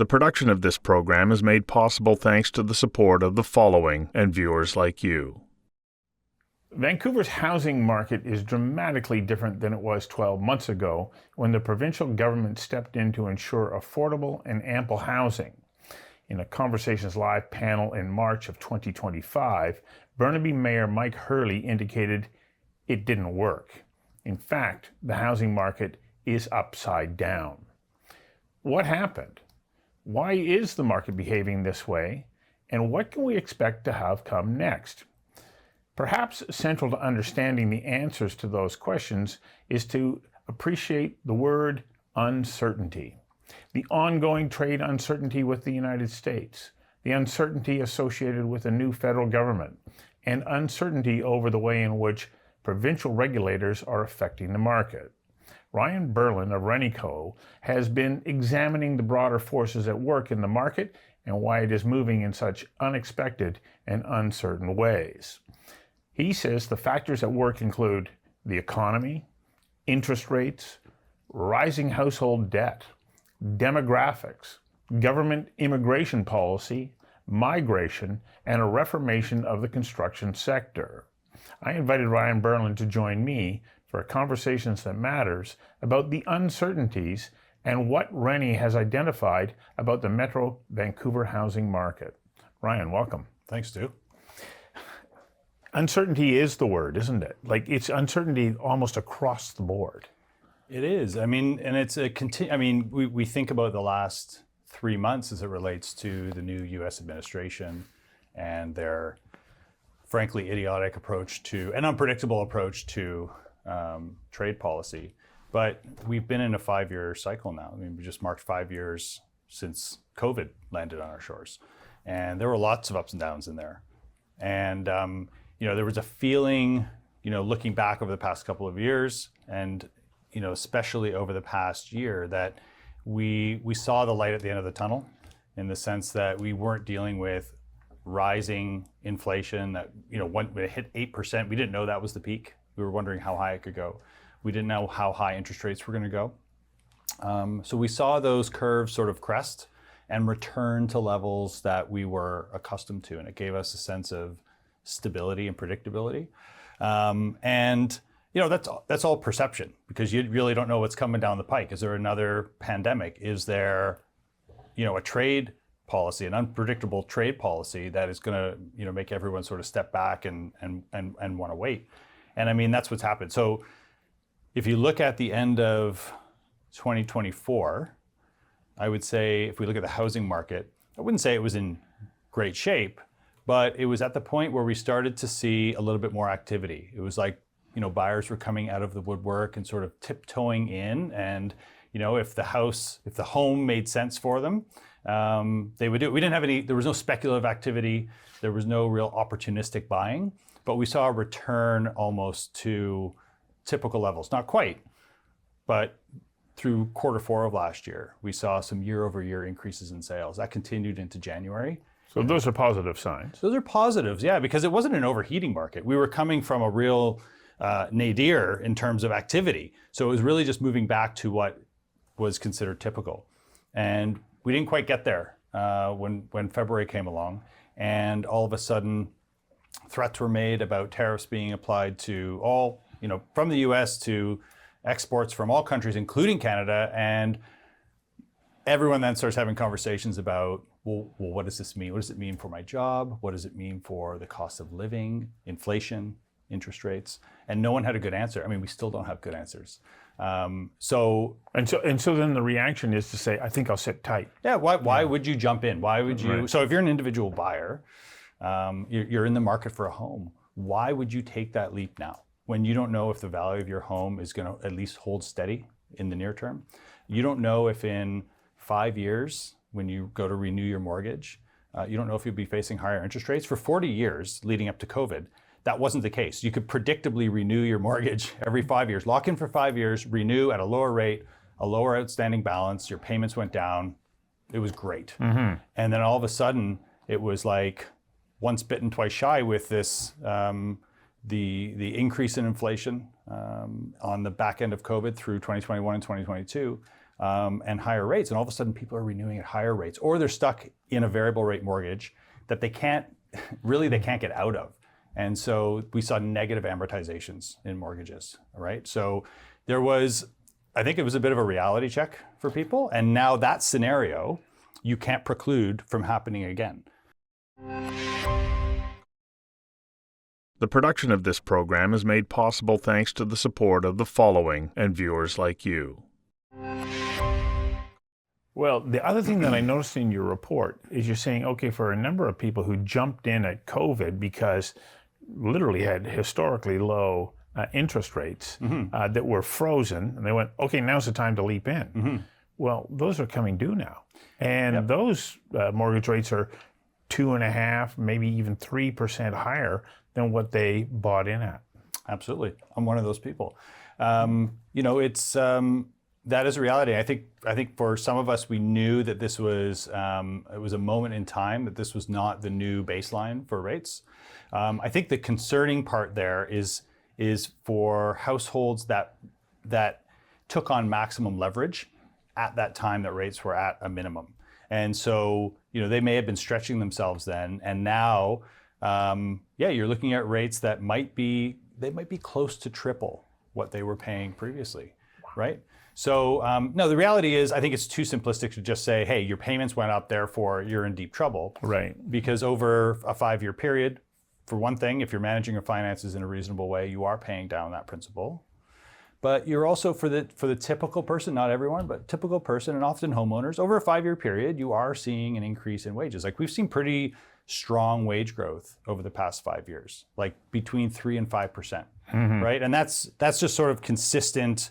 The production of this program is made possible thanks to the support of the following and viewers like you. Vancouver's housing market is dramatically different than it was 12 months ago when the provincial government stepped in to ensure affordable and ample housing. In a Conversations Live panel in March of 2025, Burnaby Mayor Mike Hurley indicated it didn't work. In fact, the housing market is upside down. What happened? Why is the market behaving this way? And what can we expect to have come next? Perhaps central to understanding the answers to those questions is to appreciate the word uncertainty. The ongoing trade uncertainty with the United States, the uncertainty associated with a new federal government, and uncertainty over the way in which provincial regulators are affecting the market. Ryan Berlin of rennie has been examining the broader forces at work in the market and why it is moving in such unexpected and uncertain ways. He says the factors at work include the economy, interest rates, rising household debt, demographics, government immigration policy, migration, and a reformation of the construction sector. I invited Ryan Berlin to join me for a Conversations That Matters about the uncertainties and what rennie has identified about the Metro Vancouver housing market. Ryan, welcome. Thanks, Stu. Uncertainty is the word, isn't it? Like, it's uncertainty almost across the board. It is. I mean, and it's we think about the last 3 months as it relates to the new U.S. administration and their, frankly, idiotic approach to, an unpredictable approach to trade policy. But we've been in a 5-year cycle now. I mean, we just marked 5 years since COVID landed on our shores. And there were lots of ups and downs in there. And, there was a feeling, looking back over the past couple of years and, especially over the past year, that we saw the light at the end of the tunnel in the sense that we weren't dealing with rising inflation that, when it hit 8%, we didn't know that was the peak. We were wondering how high it could go. We didn't know how high interest rates were going to go. So we saw those curves sort of crest and return to levels that we were accustomed to. And it gave us a sense of stability and predictability. That's all perception, because you really don't know what's coming down the pike. Is there another pandemic? Is there, a trade policy, an unpredictable trade policy that is going to, make everyone sort of step back and want to wait? And I mean, that's what's happened. So if you look at the end of 2024, I would say if we look at the housing market, I wouldn't say it was in great shape, but it was at the point where we started to see a little bit more activity. It was like, buyers were coming out of the woodwork and sort of tiptoeing in, and, if the home made sense for them, they would do it. We didn't have there was no speculative activity. There was no real opportunistic buying, but we saw a return almost to typical levels. Not quite, but through Q4 of last year, we saw some year-over-year increases in sales. That continued into January. So those are positive signs. Those are positives, yeah, because it wasn't an overheating market. We were coming from a real nadir in terms of activity. So it was really just moving back to what was considered typical. And we didn't quite get there when February came along. And all of a sudden, threats were made about tariffs being applied to all, from the US to exports from all countries, including Canada. And everyone then starts having conversations about, well, what does this mean? What does it mean for my job? What does it mean for the cost of living, inflation, interest rates? And no one had a good answer. I mean, we still don't have good answers. So then the reaction is to say, I think I'll sit tight. Yeah. Why would you jump in? Why would you? Right. So if you're an individual buyer, you're in the market for a home. Why would you take that leap now when you don't know if the value of your home is going to at least hold steady in the near term? You don't know if in 5 years, when you go to renew your mortgage, you don't know if you'll be facing higher interest rates. For 40 years leading up to COVID, that wasn't the case. You could predictably renew your mortgage every 5 years, lock in for 5 years, renew at a lower rate, a lower outstanding balance, your payments went down. It was great. Mm-hmm. And then all of a sudden, it was like once bitten, twice shy with this, the increase in inflation on the back end of COVID through 2021 and 2022. and higher rates. And all of a sudden people are renewing at higher rates, or they're stuck in a variable rate mortgage that they can't get out of. And so we saw negative amortizations in mortgages, right? So I think it was a bit of a reality check for people. And now that scenario, you can't preclude from happening again. The production of this program is made possible thanks to the support of the following and viewers like you. Well, the other thing that I noticed in your report is you're saying, okay, for a number of people who jumped in at COVID because literally had historically low interest rates that were frozen, and they went, okay, now's the time to leap in. Well, those are coming due now. And those mortgage rates are 2.5%, maybe even 3% higher than what they bought in at. Absolutely. I'm one of those people. It's that is a reality. I think for some of us, we knew that this was it was a moment in time, that this was not the new baseline for rates. I think the concerning part there is for households that took on maximum leverage at that time that rates were at a minimum. And so, they may have been stretching themselves then, and now, you're looking at rates that might be close to triple what they were paying previously, right? So, no, the reality is, I think it's too simplistic to just say, hey, your payments went up, therefore you're in deep trouble. Right. Because over a 5-year period, for one thing, if you're managing your finances in a reasonable way, you are paying down that principal. But you're also, for the typical person, not everyone, but typical person, and often homeowners, over a 5-year period, you are seeing an increase in wages. Like, we've seen pretty strong wage growth over the past 5 years, like between 3% and 5%, right? And that's just sort of consistent,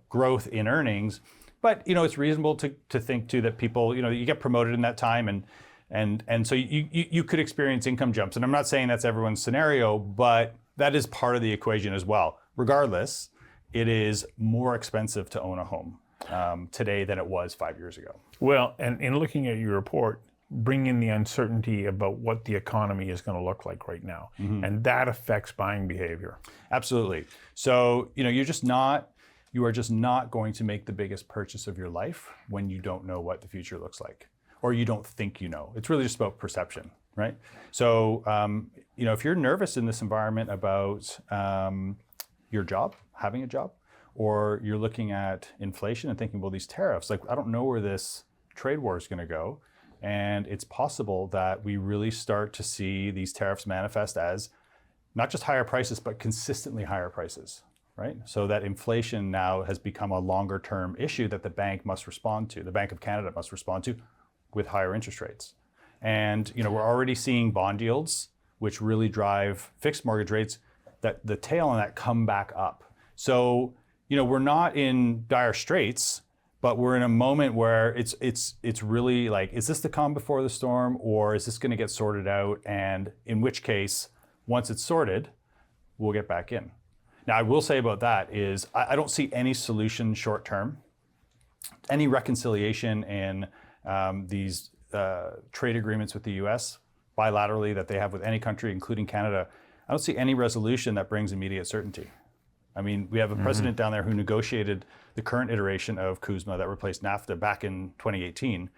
growth in earnings. But, it's reasonable to think too that people, you get promoted in that time, and so you could experience income jumps. And I'm not saying that's everyone's scenario, but that is part of the equation as well. Regardless, it is more expensive to own a home today than it was 5 years ago. Well, and in looking at your report, bring in the uncertainty about what the economy is going to look like right now. And that affects buying behavior. Absolutely. So, you are just not going to make the biggest purchase of your life when you don't know what the future looks like, or you don't think you know. It's really just about perception, right? So, if you're nervous in this environment about your job, having a job, or you're looking at inflation and thinking, well, these tariffs, like, I don't know where this trade war is going to go. And it's possible that we really start to see these tariffs manifest as not just higher prices, but consistently higher prices, right? So that inflation now has become a longer term issue that the bank must respond to, the Bank of Canada must respond to with higher interest rates. And, we're already seeing bond yields, which really drive fixed mortgage rates, that the tail on that come back up. So, we're not in dire straits, but we're in a moment where it's really like, is this the calm before the storm, or is this going to get sorted out? And in which case, once it's sorted, we'll get back in. Now, I will say about that is I don't see any solution short term, any reconciliation in these trade agreements with the US bilaterally that they have with any country, including Canada. I don't see any resolution that brings immediate certainty. I mean, we have a president down there who negotiated the current iteration of CUSMA that replaced NAFTA back in 2018. He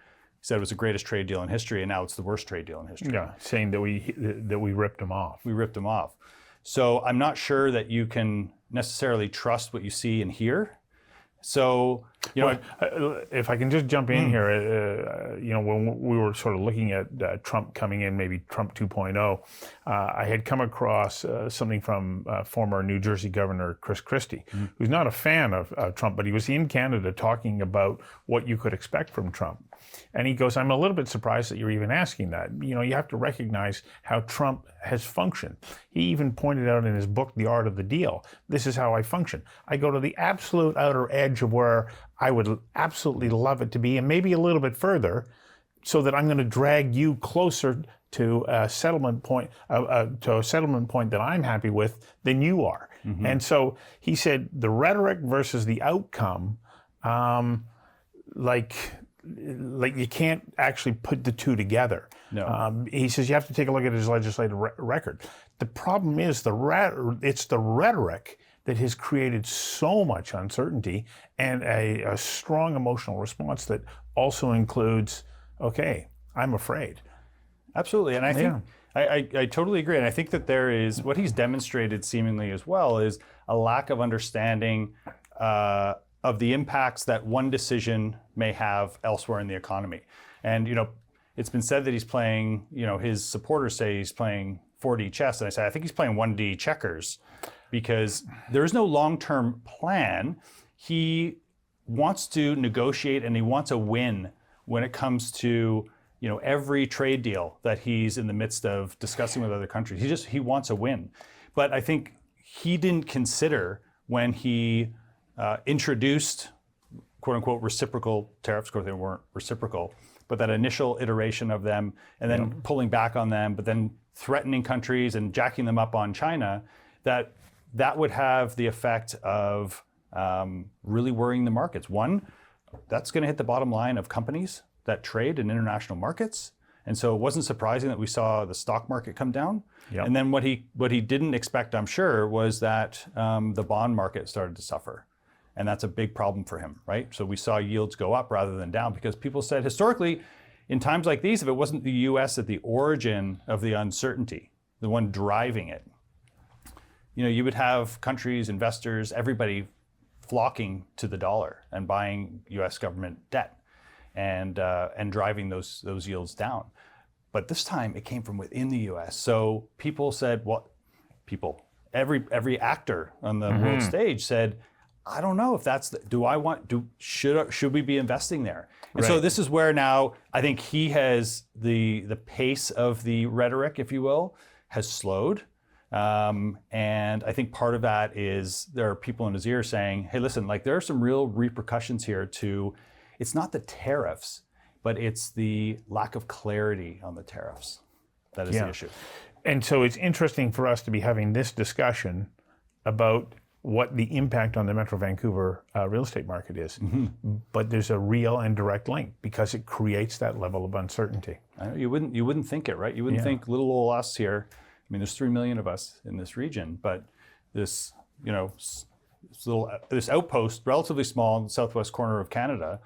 said it was the greatest trade deal in history, and now it's the worst trade deal in history. Yeah, saying that we ripped them off. We ripped them off. So I'm not sure that you can necessarily trust what you see and hear. So, if I can just jump in here, when we were sort of looking at Trump coming in, maybe Trump 2.0, I had come across something from former New Jersey Governor Chris Christie, who's not a fan of Trump, but he was in Canada talking about what you could expect from Trump. And he goes, I'm a little bit surprised that you're even asking that. You have to recognize how Trump has functioned. He even pointed out in his book, The Art of the Deal, this is how I function. I go to the absolute outer edge of where I would absolutely love it to be, and maybe a little bit further, so that I'm going to drag you closer to a settlement point, that I'm happy with than you are. And so he said the rhetoric versus the outcome, like you can't actually put the two together. No. He says you have to take a look at his legislative record. The problem is it's the rhetoric that has created so much uncertainty and a strong emotional response that also includes, okay, I'm afraid. Absolutely, and I think I totally agree, and I think that there is what he's demonstrated seemingly as well is a lack of understanding of the impacts that one decision may have elsewhere in the economy. And it's been said that he's playing. His supporters say he's playing 4D chess, and I say I think he's playing 1D checkers, because there is no long-term plan. He wants to negotiate and he wants a win when it comes to every trade deal that he's in the midst of discussing with other countries. He wants a win. But I think he didn't consider when he introduced quote unquote reciprocal tariffs. Of course, they weren't reciprocal, but that initial iteration of them and then pulling back on them, but then threatening countries and jacking them up on China, that would have the effect of really worrying the markets. One, that's going to hit the bottom line of companies that trade in international markets. And so it wasn't surprising that we saw the stock market come down. Yep. And then what he didn't expect, I'm sure, was that the bond market started to suffer. And that's a big problem for him, right? So we saw yields go up rather than down because people said historically, in times like these, if it wasn't the US at the origin of the uncertainty, the one driving it, you would have countries, investors, everybody flocking to the dollar and buying US government debt and driving those yields down. But this time it came from within the US. So people said, every actor on the world stage said, I don't know if that's should we be investing there? And so this is where now I think he has the pace of the rhetoric, if you will, has slowed. And I think part of that is there are people in his ear saying, hey, listen, there are some real repercussions here to, it's not the tariffs, but it's the lack of clarity on the tariffs. That is the issue. And so it's interesting for us to be having this discussion about what the impact on the Metro Vancouver real estate market is. But there's a real and direct link because it creates that level of uncertainty. I know, you wouldn't think it, right? You wouldn't think little old us here. I mean, there's 3 million of us in this region, but this, this outpost, relatively small in the southwest corner of Canada,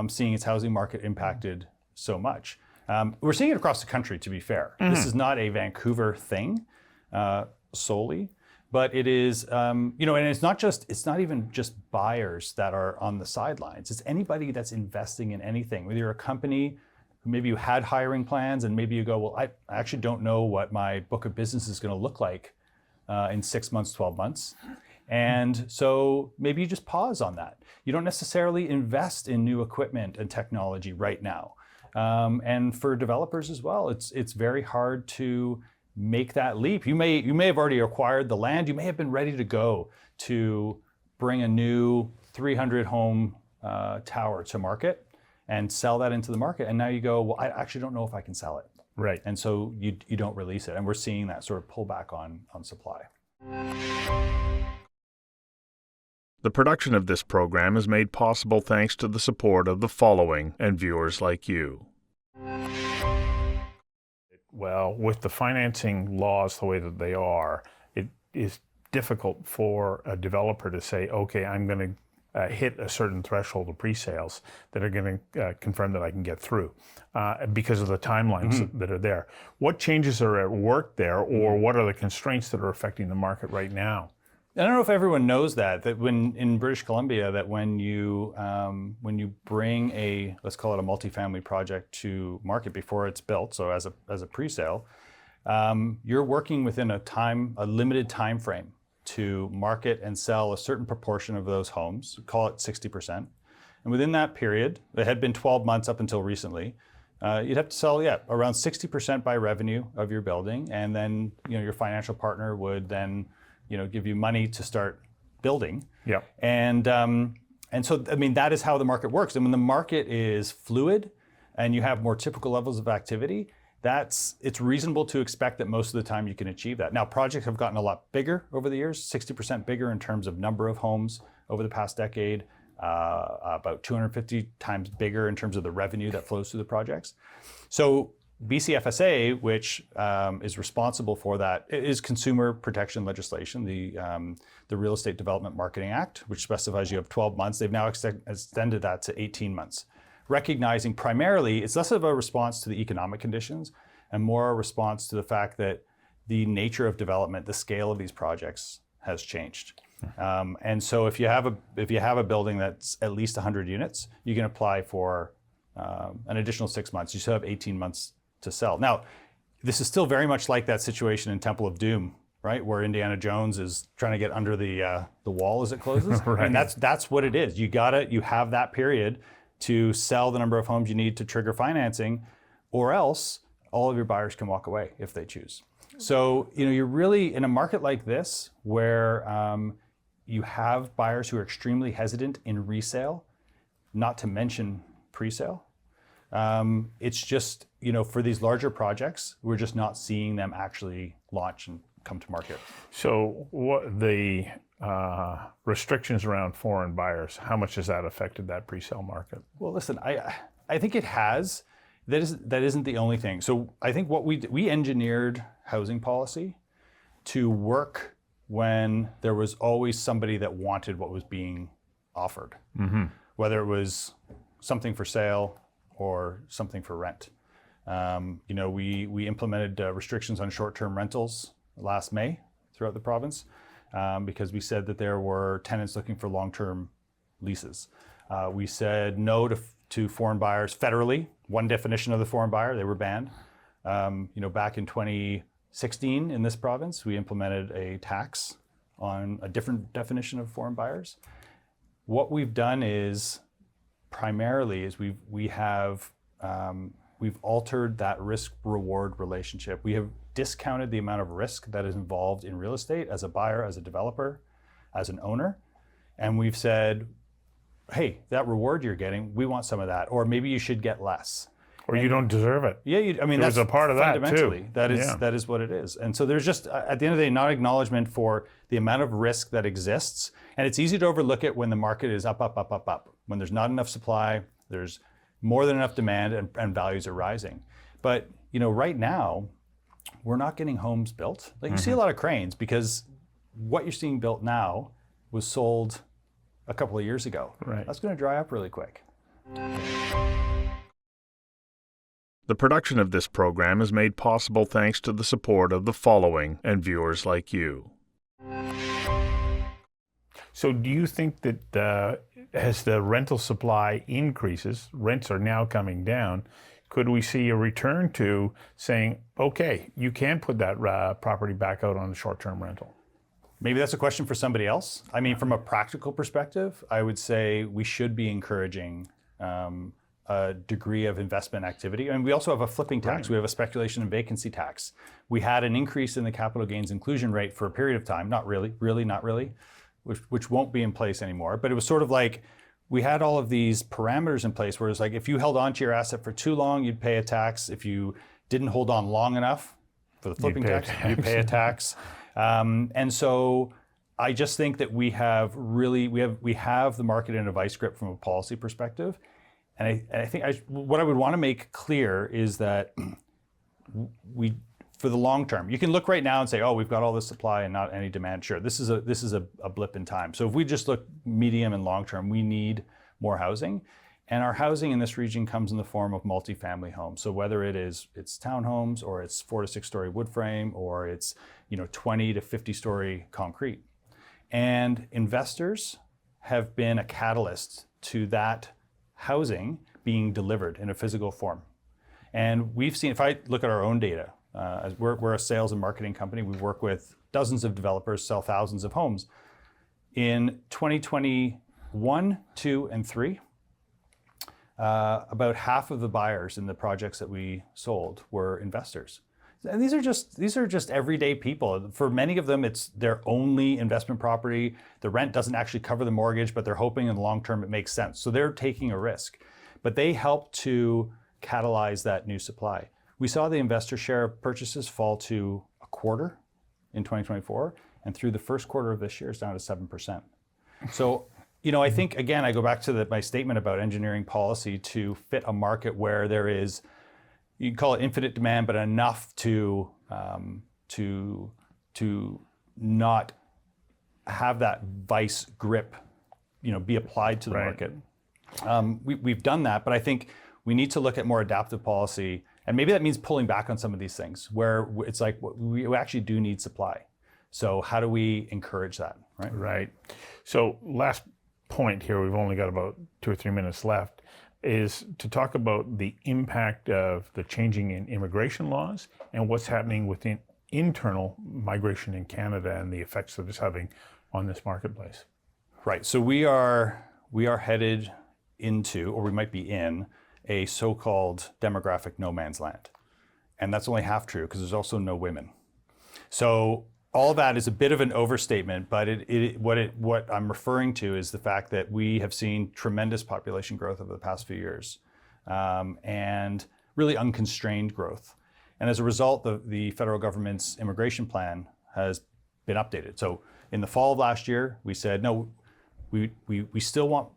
seeing its housing market impacted so much. We're seeing it across the country, to be fair. This is not a Vancouver thing solely, but it is, and it's not even just buyers that are on the sidelines. It's anybody that's investing in anything, whether you're a company, maybe you had hiring plans and maybe you go, well, I actually don't know what my book of business is going to look like in 6 months, 12 months. And so maybe you just pause on that. You don't necessarily invest in new equipment and technology right now. And for developers as well, it's very hard to make that leap. You may have already acquired the land. You may have been ready to go to bring a new 300 home tower to market and sell that into the market. And now you go, well, I actually don't know if I can sell it. Right. And so you don't release it. And we're seeing that sort of pullback on supply. The production of this program is made possible thanks to the support of the following and viewers like you. Well, with the financing laws the way that they are, it is difficult for a developer to say, okay, I'm going to hit a certain threshold of pre-sales that are going to confirm that I can get through because of the timelines that are there. What changes are at work there, or what are the constraints that are affecting the market right now? I don't know if everyone knows that when in British Columbia, that when you bring a, let's call it a multifamily project to market before it's built, so as a pre-sale, you're working within a limited time frame to market and sell a certain proportion of those homes, call it 60%. And within that period, it had been 12 months up until recently, you'd have to sell, around 60% by revenue of your building, and then your financial partner would then give you money to start building. Yeah. And so, I mean, that is how the market works. And when the market is fluid and you have more typical levels of activity, it's reasonable to expect that most of the time you can achieve that. Now, projects have gotten a lot bigger over the years, 60% bigger in terms of number of homes over the past decade, about 250 times bigger in terms of the revenue that flows through the projects. So BCFSA, which is responsible for that, is consumer protection legislation, the Real Estate Development Marketing Act, which specifies you have 12 months. They've now extended that to 18 months, recognizing primarily it's less of a response to the economic conditions and more a response to the fact that the nature of development, the scale of these projects has changed. And so if you have a building that's at least 100 units, you can apply for an additional 6 months. You still have 18 months to sell. Now, this is still very much like that situation in Temple of Doom, right, where Indiana Jones is trying to get under the wall as it closes. Right. And that's what it is. You have that period to sell the number of homes you need to trigger financing, or else all of your buyers can walk away if they choose. So you're really in a market like this where you have buyers who are extremely hesitant in resale, not to mention pre-sale. It's just, for these larger projects, we're just not seeing them actually launch and come to market. So what the restrictions around foreign buyers, how much has that affected that pre-sale market? Well, listen, I think it has. That isn't the only thing. So I think what we engineered housing policy to work when there was always somebody that wanted what was being offered, whether it was something for sale or something for rent. We implemented restrictions on short-term rentals last May throughout the province because we said that there were tenants looking for long-term leases. We said no to foreign buyers federally. One definition of the foreign buyer, they were banned. Back in 2016 in this province, we implemented a tax on a different definition of foreign buyers. What we've done is primarily we've altered that risk-reward relationship. We have discounted the amount of risk that is involved in real estate as a buyer, as a developer, as an owner, and we've said, hey, that reward you're getting, we want some of that, or maybe you should get less. Or you don't deserve it. Yeah, There's a part of that too. Fundamentally, that is what it is. And so there's just, at the end of the day, not acknowledgement for the amount of risk that exists. And it's easy to overlook it when the market is up, when there's not enough supply, there's more than enough demand, and values are rising. But right now, we're not getting homes built. Like you see a lot of cranes because what you're seeing built now was sold a couple of years ago. Right. That's going to dry up really quick. The production of this program is made possible thanks to the support of the following and viewers like you. So do you think that as the rental supply increases, rents are now coming down, could we see a return to saying, okay, you can put that property back out on a short-term rental? Maybe that's a question for somebody else. I mean, from a practical perspective, I would say we should be encouraging a degree of investment activity. And we also have a flipping tax. Right. We have a speculation and vacancy tax. We had an increase in the capital gains inclusion rate for a period of time, not really, which won't be in place anymore. But it was sort of like we had all of these parameters in place where it's like if you held on to your asset for too long, you'd pay a tax. If you didn't hold on long enough for the flipping tax, you'd pay a tax. And so I just think that we have the market in a vice grip from a policy perspective. And I think what I would want to make clear is that for the long term, you can look right now and say, oh, we've got all this supply and not any demand. Sure, this is a blip in time. So if we just look medium and long term, we need more housing. And our housing in this region comes in the form of multifamily homes. So whether it's townhomes or it's 4 to 6 story wood frame or it's 20 to 50 story concrete. And investors have been a catalyst to that housing being delivered in a physical form. And we've seen, if I look at our own data, as we're a sales and marketing company, we work with dozens of developers, sell thousands of homes. In 2021, 2, and 3, about half of the buyers in the projects that we sold were investors. And these are just everyday people. For many of them, it's their only investment property. The rent doesn't actually cover the mortgage, but they're hoping in the long term it makes sense. So they're taking a risk. But they help to catalyze that new supply. We saw the investor share of purchases fall to a quarter in 2024, and through the first quarter of this year, it's down to 7%. So, I think, again, I go back to my statement about engineering policy to fit a market where there is you can call it infinite demand, but enough to not have that vice grip, be applied to the market. We've done that, but I think we need to look at more adaptive policy, and maybe that means pulling back on some of these things where it's like we actually do need supply. So how do we encourage that, right? Right. So last point here, we've only got about 2 or 3 minutes left, is to talk about the impact of the changing in immigration laws and what's happening within internal migration in Canada and the effects that it's having on this marketplace. Right. So we are headed into, or we might be in, a so-called demographic no man's land. And that's only half true because there's also no women. So all that is a bit of an overstatement, but what I'm referring to is the fact that we have seen tremendous population growth over the past few years, and really unconstrained growth. And as a result, the federal government's immigration plan has been updated. So in the fall of last year, we said, no, we still want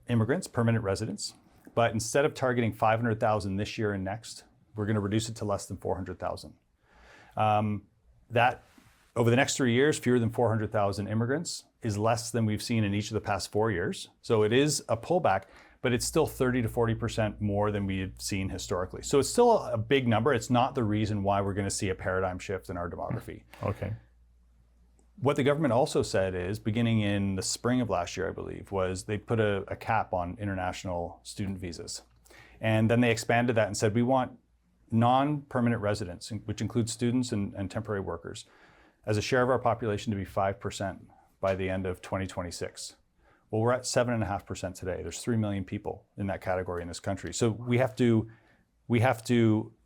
immigrants, permanent residents, but instead of targeting 500,000 this year and next, we're going to reduce it to less than 400,000. That over the next 3 years, fewer than 400,000 immigrants is less than we've seen in each of the past 4 years. So it is a pullback, but it's still 30 to 40% more than we had seen historically. So it's still a big number. It's not the reason why we're going to see a paradigm shift in our demography. Okay. What the government also said is, beginning in the spring of last year, I believe, was they put a cap on international student visas. And then they expanded that and said, we want non-permanent residents, which includes students and temporary workers, as a share of our population to be 5% by the end of 2026. Well, we're at 7.5% today. There's 3 million people in that category in this country. So we have to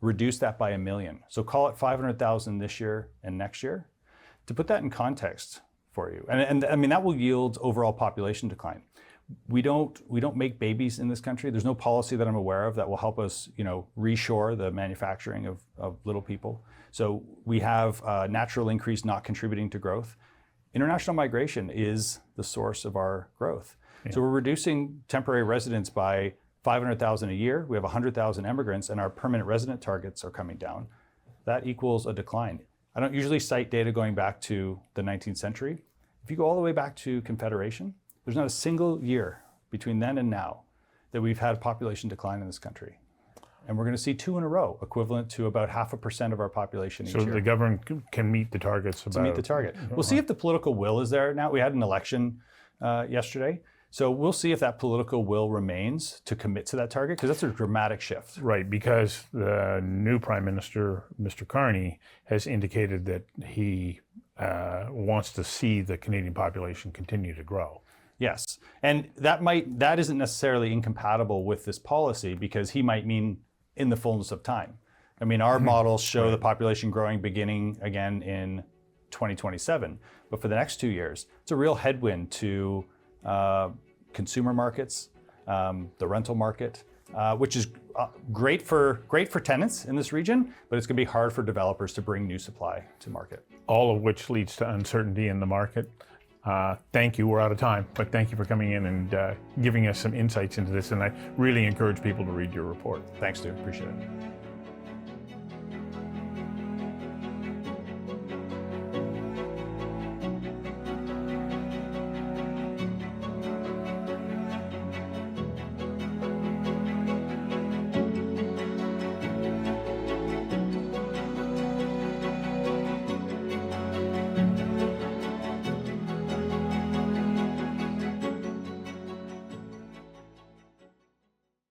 reduce that by 1 million. So call it 500,000 this year and next year. To put that in context for you, and I mean, that will yield overall population decline. We don't make babies in this country. There's no policy that I'm aware of that will help us, reshore the manufacturing of little people. So we have natural increase not contributing to growth. International migration is the source of our growth. Yeah. So we're reducing temporary residents by 500,000 a year. We have 100,000 immigrants, and our permanent resident targets are coming down. That equals a decline. I don't usually cite data going back to the 19th century. If you go all the way back to Confederation, there's not a single year between then and now that we've had population decline in this country. And we're going to see 2 in a row, equivalent to about 0.5% of our population each year. So the government can meet the targets. To meet the target. We'll see if the political will is there now. We had an election yesterday. So we'll see if that political will remains to commit to that target, because that's a dramatic shift. Right, because the new Prime Minister, Mr. Carney, has indicated that he wants to see the Canadian population continue to grow. Yes, and that isn't necessarily incompatible with this policy, because he might mean in the fullness of time. I mean, our models show the population growing beginning again in 2027, but for the next 2 years, it's a real headwind to consumer markets, the rental market, which is great for tenants in this region, but it's going to be hard for developers to bring new supply to market. All of which leads to uncertainty in the market. Thank you, we're out of time, but thank you for coming in and giving us some insights into this, and I really encourage people to read your report. Thanks, Stu, appreciate it.